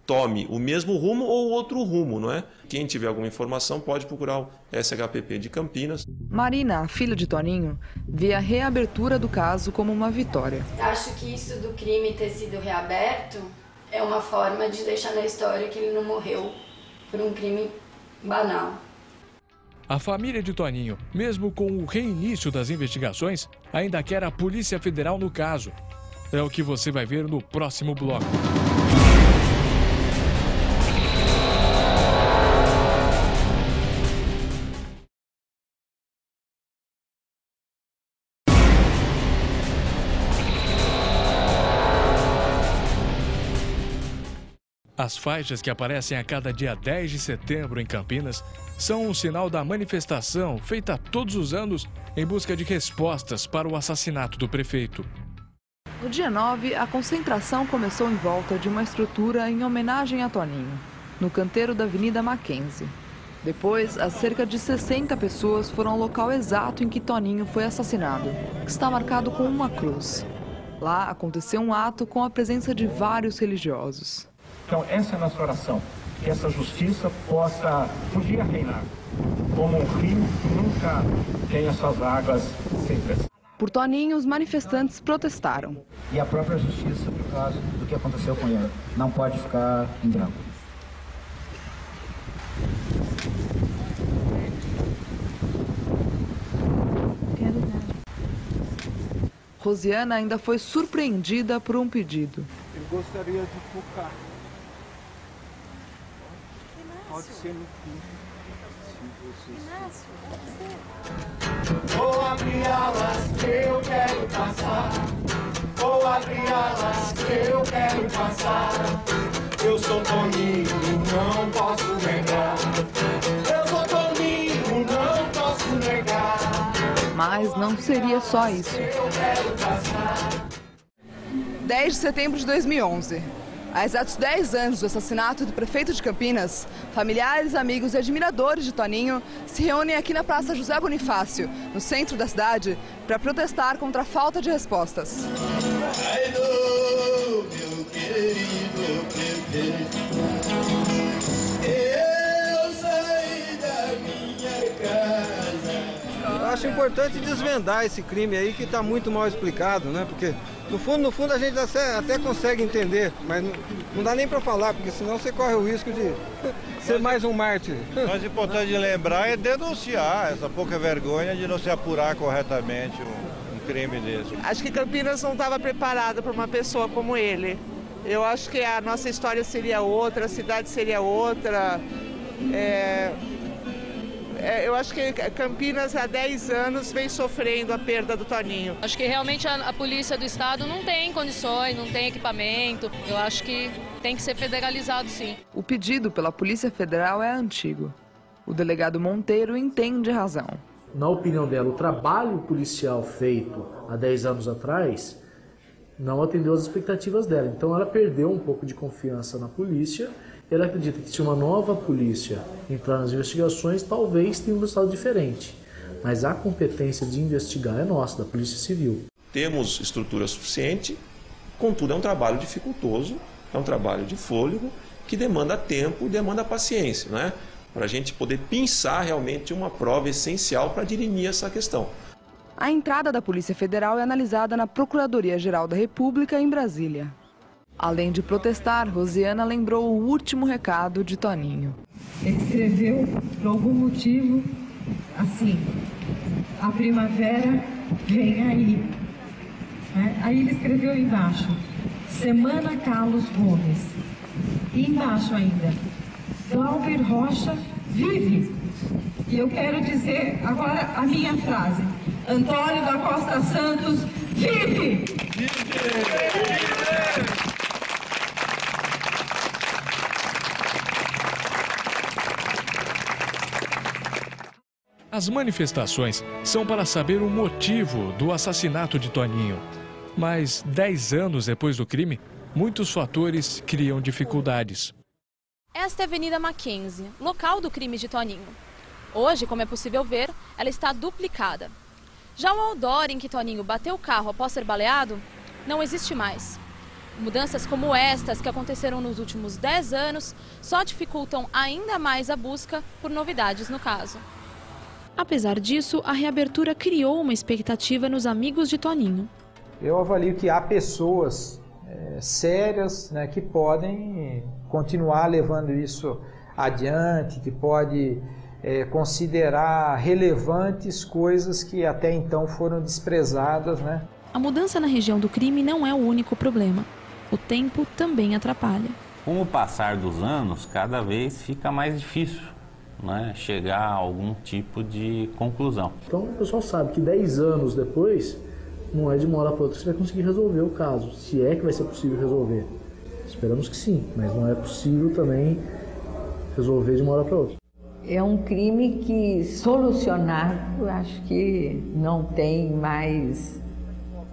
[SPEAKER 6] tome o mesmo rumo ou outro rumo, não é? Quem tiver alguma informação pode procurar o SHPP de Campinas.
[SPEAKER 5] Marina, a filha de Toninho, vê a reabertura do caso como uma vitória.
[SPEAKER 15] Acho que isso do crime ter sido reaberto é uma forma de deixar na história que ele não morreu por um crime banal.
[SPEAKER 1] A família de Toninho, mesmo com o reinício das investigações, ainda quer a Polícia Federal no caso. É o que você vai ver no próximo bloco. As faixas que aparecem a cada dia 10 de setembro em Campinas são um sinal da manifestação feita todos os anos em busca de respostas para o assassinato do prefeito.
[SPEAKER 5] No dia 9, a concentração começou em volta de uma estrutura em homenagem a Toninho, no canteiro da Avenida Mackenzie. Depois, as cerca de 60 pessoas foram ao local exato em que Toninho foi assassinado, que está marcado com uma cruz. Lá aconteceu um ato com a presença de vários religiosos.
[SPEAKER 16] Então essa é a nossa oração, que essa justiça possa um dia reinar, como um rio que nunca tem as suas águas secas.
[SPEAKER 5] Por Toninho, os manifestantes protestaram.
[SPEAKER 18] E a própria justiça, por causa do que aconteceu com ele, não pode ficar em branco.
[SPEAKER 5] Rosiana ainda foi surpreendida por um pedido.
[SPEAKER 16] Eu gostaria de focar. Pode ser no fim. Vou abrir alas que eu quero passar. Vou abrir alas que eu quero passar. Eu sou Toninho, não posso negar. Eu sou Toninho, não posso negar.
[SPEAKER 5] Mas não seria só isso. 10 de setembro de 2011. Há exatos 10 anos do assassinato do prefeito de Campinas, familiares, amigos e admiradores de Toninho se reúnem aqui na Praça José Bonifácio, no centro da cidade, para protestar contra a falta de respostas.
[SPEAKER 16] Alô, meu querido prefeito, eu saí da minha casa.
[SPEAKER 2] acho importante desvendar esse crime aí que está muito mal explicado, né? Porque no fundo a gente até consegue entender, mas não dá nem para falar, porque senão você corre o risco de ser mais um mártir.
[SPEAKER 3] Mas o importante de lembrar é denunciar essa pouca vergonha de não se apurar corretamente um crime desse.
[SPEAKER 8] Acho que Campinas não estava preparada para uma pessoa como ele. Eu acho que a nossa história seria outra, a cidade seria outra. Eu acho que Campinas há 10 anos vem sofrendo a perda do Toninho.
[SPEAKER 17] Acho que realmente a polícia do estado não tem condições, não tem equipamento. Eu acho que tem que ser federalizado, sim.
[SPEAKER 5] O pedido pela Polícia Federal é antigo. O delegado Monteiro entende razão.
[SPEAKER 10] Na opinião dela, o trabalho policial feito há 10 anos atrás não atendeu às expectativas dela. Então ela perdeu um pouco de confiança na polícia. Ela acredita que se uma nova polícia entrar nas investigações, talvez tenha um resultado diferente. Mas a competência de investigar é nossa, da Polícia Civil.
[SPEAKER 6] Temos estrutura suficiente, contudo é um trabalho dificultoso, é um trabalho de fôlego, que demanda tempo e demanda paciência, né? Para a gente poder pensar realmente uma prova essencial para dirimir essa questão.
[SPEAKER 5] A entrada da Polícia Federal é analisada na Procuradoria-Geral da República, em Brasília. Além de protestar, Rosiana lembrou o último recado de Toninho.
[SPEAKER 19] Ele escreveu, por algum motivo, assim: a primavera vem aí. Aí ele escreveu embaixo: Semana Carlos Gomes. E embaixo ainda: Glauber Rocha vive. E eu quero dizer agora a minha frase: Antônio da Costa Santos vive!
[SPEAKER 1] As manifestações são para saber o motivo do assassinato de Toninho. Mas 10 anos depois do crime, muitos fatores criam dificuldades.
[SPEAKER 12] Esta é a Avenida Mackenzie, local do crime de Toninho. Hoje, como é possível ver, ela está duplicada. Já o outdoor em que Toninho bateu o carro após ser baleado, não existe mais. Mudanças como estas que aconteceram nos últimos 10 anos só dificultam ainda mais a busca por novidades no caso. Apesar disso, a reabertura criou uma expectativa nos amigos de Toninho.
[SPEAKER 18] Eu avalio que há pessoas sérias, né, que podem continuar levando isso adiante, que pode considerar relevantes coisas que até então foram desprezadas, né?
[SPEAKER 12] A mudança na região do crime não é o único problema. O tempo também atrapalha.
[SPEAKER 14] Com o passar dos anos, cada vez fica mais difícil, né, chegar a algum tipo de conclusão.
[SPEAKER 10] Então o pessoal sabe que 10 anos depois, não é de uma hora para outra que você vai conseguir resolver o caso, se é que vai ser possível resolver. Esperamos que sim, mas não é possível também resolver de uma hora para outra.
[SPEAKER 4] É um crime que, solucionado, acho que não tem mais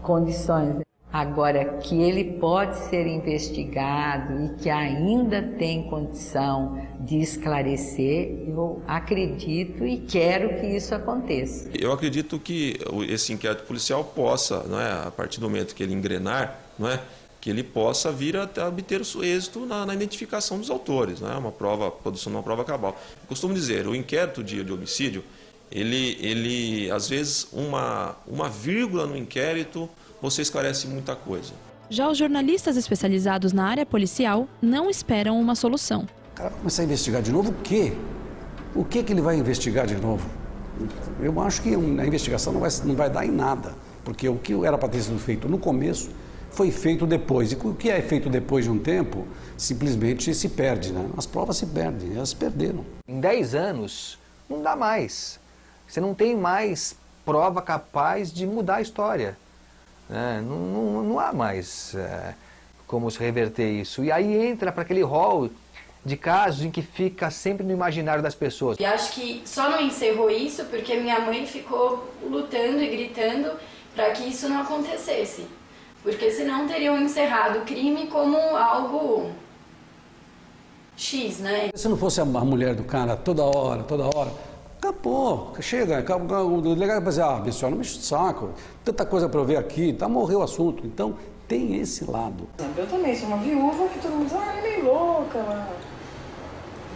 [SPEAKER 4] condições. Agora, que ele pode ser investigado e que ainda tem condição de esclarecer, eu acredito e quero que isso aconteça.
[SPEAKER 6] Eu acredito que esse inquérito policial possa, não é, a partir do momento que ele engrenar, não é, que ele possa vir a obter o êxito na identificação dos autores, não é, uma produção de uma prova cabal. Eu costumo dizer, o inquérito de homicídio, ele às vezes, uma vírgula no inquérito, você esclarece muita coisa.
[SPEAKER 12] Já os jornalistas especializados na área policial não esperam uma solução.
[SPEAKER 26] O cara vai começar a investigar de novo o quê? O que ele vai investigar de novo? Eu acho que a investigação não vai dar em nada, porque o que era para ter sido feito no começo foi feito depois. E o que é feito depois de um tempo, simplesmente se perde, né? As provas se perdem, elas se perderam.
[SPEAKER 28] Em 10 anos, não dá mais. Você não tem mais prova capaz de mudar a história. Não há mais como se reverter isso. E aí entra para aquele rol de casos em que fica sempre no imaginário das pessoas.
[SPEAKER 15] E acho que só não encerrou isso porque minha mãe ficou lutando e gritando para que isso não acontecesse. Porque senão teriam encerrado o crime como algo X, né?
[SPEAKER 26] Se não fosse a mulher do cara toda hora, acabou, chega, o delegado vai dizer, bicho, não me enche o saco, tanta coisa para eu ver aqui, morreu o assunto. Então, tem esse lado.
[SPEAKER 19] Eu também sou uma viúva que todo mundo diz, ela é meio louca,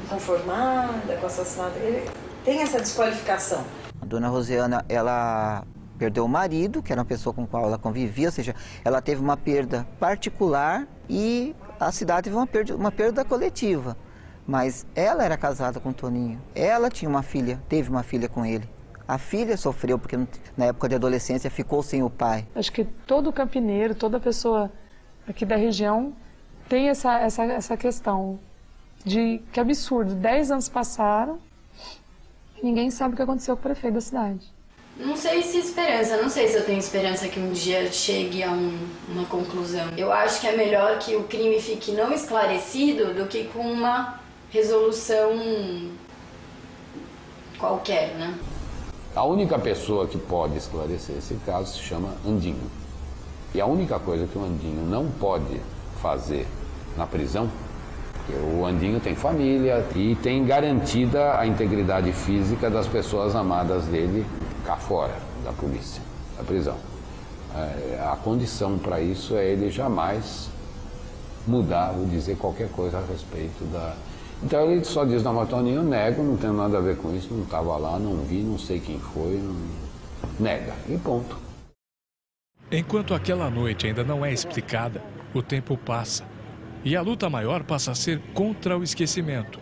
[SPEAKER 19] inconformada com o assassinato. Ele tem essa desqualificação.
[SPEAKER 9] A dona Rosiana, ela perdeu o marido, que era uma pessoa com a qual ela convivia, ou seja, ela teve uma perda particular e a cidade teve uma perda coletiva. Mas ela era casada com o Toninho, ela tinha uma filha, teve uma filha com ele. A filha sofreu porque na época de adolescência ficou sem o pai.
[SPEAKER 11] Acho que todo campineiro, toda pessoa aqui da região tem essa questão de que absurdo, 10 anos passaram e ninguém sabe o que aconteceu com o prefeito da cidade.
[SPEAKER 15] Não sei se esperança, não sei se eu tenho esperança que um dia chegue a uma conclusão. Eu acho que é melhor que o crime fique não esclarecido do que com uma resolução qualquer, né?
[SPEAKER 13] A única pessoa que pode esclarecer esse caso se chama Andinho. E a única coisa que o Andinho não pode fazer na prisão, porque o Andinho tem família e tem garantida a integridade física das pessoas amadas dele cá fora da polícia, da prisão. A condição para isso é ele jamais mudar ou dizer qualquer coisa a respeito da... Então ele só diz, não, mas Toninho, eu nego, não tenho nada a ver com isso, não estava lá, não vi, não sei quem foi, não... nega, e ponto.
[SPEAKER 1] Enquanto aquela noite ainda não é explicada, o tempo passa e a luta maior passa a ser contra o esquecimento.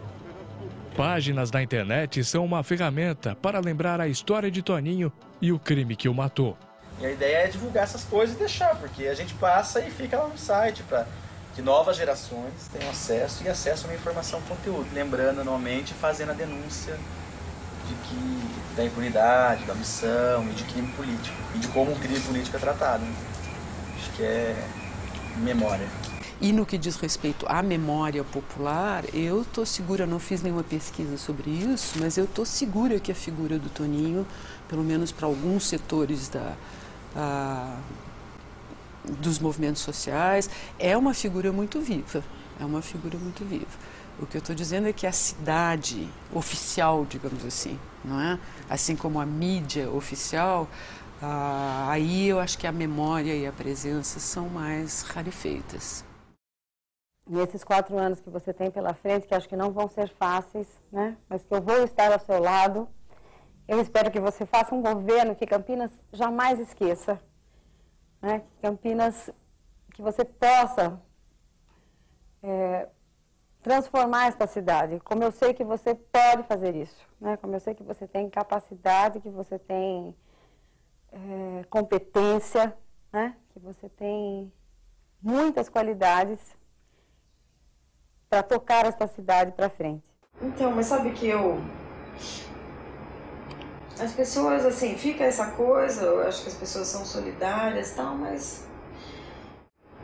[SPEAKER 1] Páginas da internet são uma ferramenta para lembrar a história de Toninho e o crime que o matou.
[SPEAKER 7] E a ideia é divulgar essas coisas e deixar, porque a gente passa e fica lá no site para que novas gerações tenham acesso e acesso a uma informação, conteúdo. Lembrando, normalmente, fazendo a denúncia da impunidade, da omissão e de crime político. E de como o crime político é tratado. Acho que é memória.
[SPEAKER 20] E no que diz respeito à memória popular, eu estou segura, não fiz nenhuma pesquisa sobre isso, mas eu estou segura que a figura do Toninho, pelo menos para alguns setores dos movimentos sociais, é uma figura muito viva. É uma figura muito viva. O que eu estou dizendo é que a cidade oficial, digamos assim, não é? Assim como a mídia oficial, aí eu acho que a memória e a presença são mais rarefeitas.
[SPEAKER 21] Nesses 4 anos que você tem pela frente, que acho que não vão ser fáceis, né? Mas que eu vou estar ao seu lado, eu espero que você faça um governo que Campinas jamais esqueça, né? Que você possa transformar esta cidade, como eu sei que você pode fazer isso, né? Como eu sei que você tem capacidade, que você tem competência, né? Que você tem muitas qualidades para tocar esta cidade para frente.
[SPEAKER 22] Então, mas sabe que as pessoas, assim, fica essa coisa, eu acho que as pessoas são solidárias e tal, mas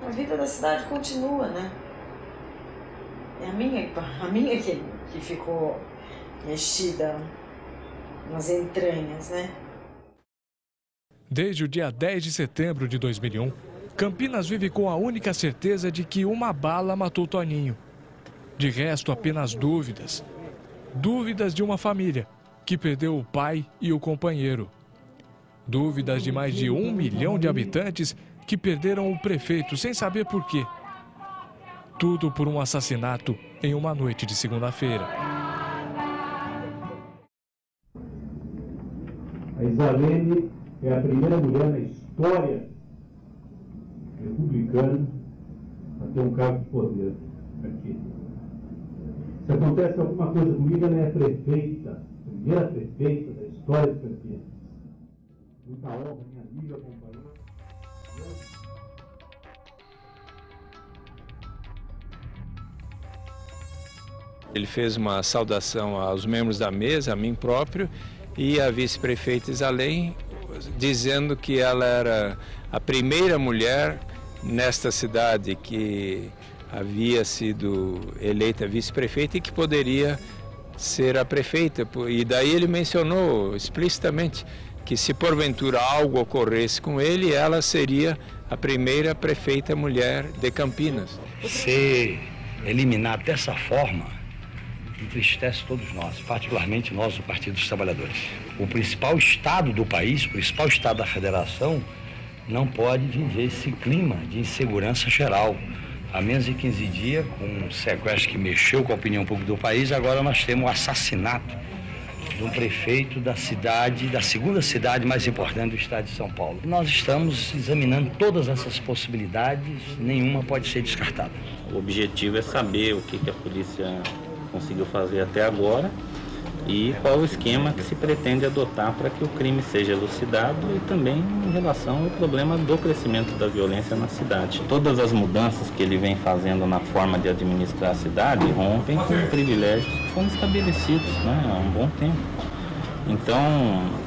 [SPEAKER 22] a vida da cidade continua, né? É a minha que ficou mexida nas entranhas, né?
[SPEAKER 1] Desde o dia 10 de setembro de 2001, Campinas vive com a única certeza de que uma bala matou Toninho. De resto, apenas dúvidas. Dúvidas de uma família que perdeu o pai e o companheiro. Dúvidas de mais de 1 milhão de habitantes que perderam o prefeito sem saber por quê. Tudo por um assassinato em uma noite de segunda-feira.
[SPEAKER 23] A Isalene é a primeira mulher na história republicana a ter um cargo de poder aqui. Se acontece alguma coisa comigo, ela é a prefeita, a primeira prefeita da história de Campinas. Muita honra, minha amiga, companheira.
[SPEAKER 24] Ele fez uma saudação aos membros da mesa, a mim próprio, e a vice-prefeita Isalene, dizendo que ela era a primeira mulher nesta cidade que havia sido eleita vice-prefeita e que poderia ser a prefeita. E daí ele mencionou explicitamente que se porventura algo ocorresse com ele, ela seria a primeira prefeita mulher de Campinas.
[SPEAKER 27] Ser eliminado dessa forma entristece todos nós, particularmente nós do Partido dos Trabalhadores. O principal estado do país, o principal estado da federação, não pode viver esse clima de insegurança geral. Há menos de 15 dias, com um sequestro que mexeu com a opinião pública do país, agora nós temos o assassinato de um prefeito da cidade, da segunda cidade mais importante do estado de São Paulo. Nós estamos examinando todas essas possibilidades, nenhuma pode ser descartada.
[SPEAKER 14] O objetivo é saber o que a polícia conseguiu fazer até agora e qual o esquema que se pretende adotar para que o crime seja elucidado e também em relação ao problema do crescimento da violência na cidade. Todas as mudanças que ele vem fazendo na forma de administrar a cidade rompem com privilégios que foram estabelecidos, né, há um bom tempo. Então,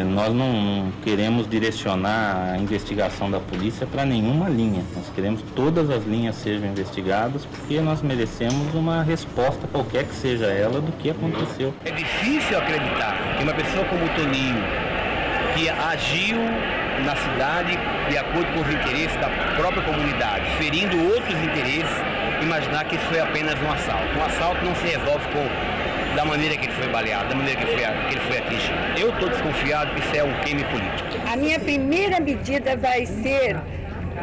[SPEAKER 14] nós não queremos direcionar a investigação da polícia para nenhuma linha. Nós queremos que todas as linhas sejam investigadas porque nós merecemos uma resposta, qualquer que seja ela, do que aconteceu.
[SPEAKER 27] É difícil acreditar que uma pessoa como o Toninho, que agiu na cidade de acordo com os interesses da própria comunidade, ferindo outros interesses, imaginar que isso foi apenas um assalto. Um assalto não se resolve da maneira que ele foi baleado, da maneira que ele foi atingido. Eu estou desconfiado que isso é um crime político.
[SPEAKER 2] A minha primeira medida vai ser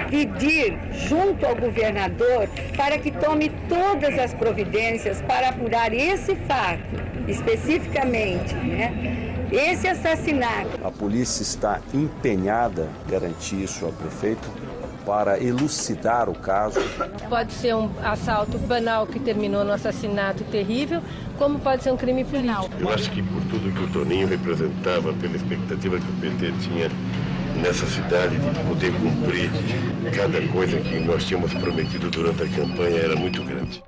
[SPEAKER 2] pedir junto ao governador para que tome todas as providências para apurar esse fato, especificamente, né? Esse assassinato.
[SPEAKER 3] A polícia está empenhada em garantir isso ao prefeito para elucidar o caso.
[SPEAKER 5] Pode ser um assalto banal que terminou no assassinato terrível, como pode ser um crime político.
[SPEAKER 8] Eu acho que por tudo que o Toninho representava, pela expectativa que o PT tinha nessa cidade de poder cumprir cada coisa que nós tínhamos prometido durante a campanha, era muito grande.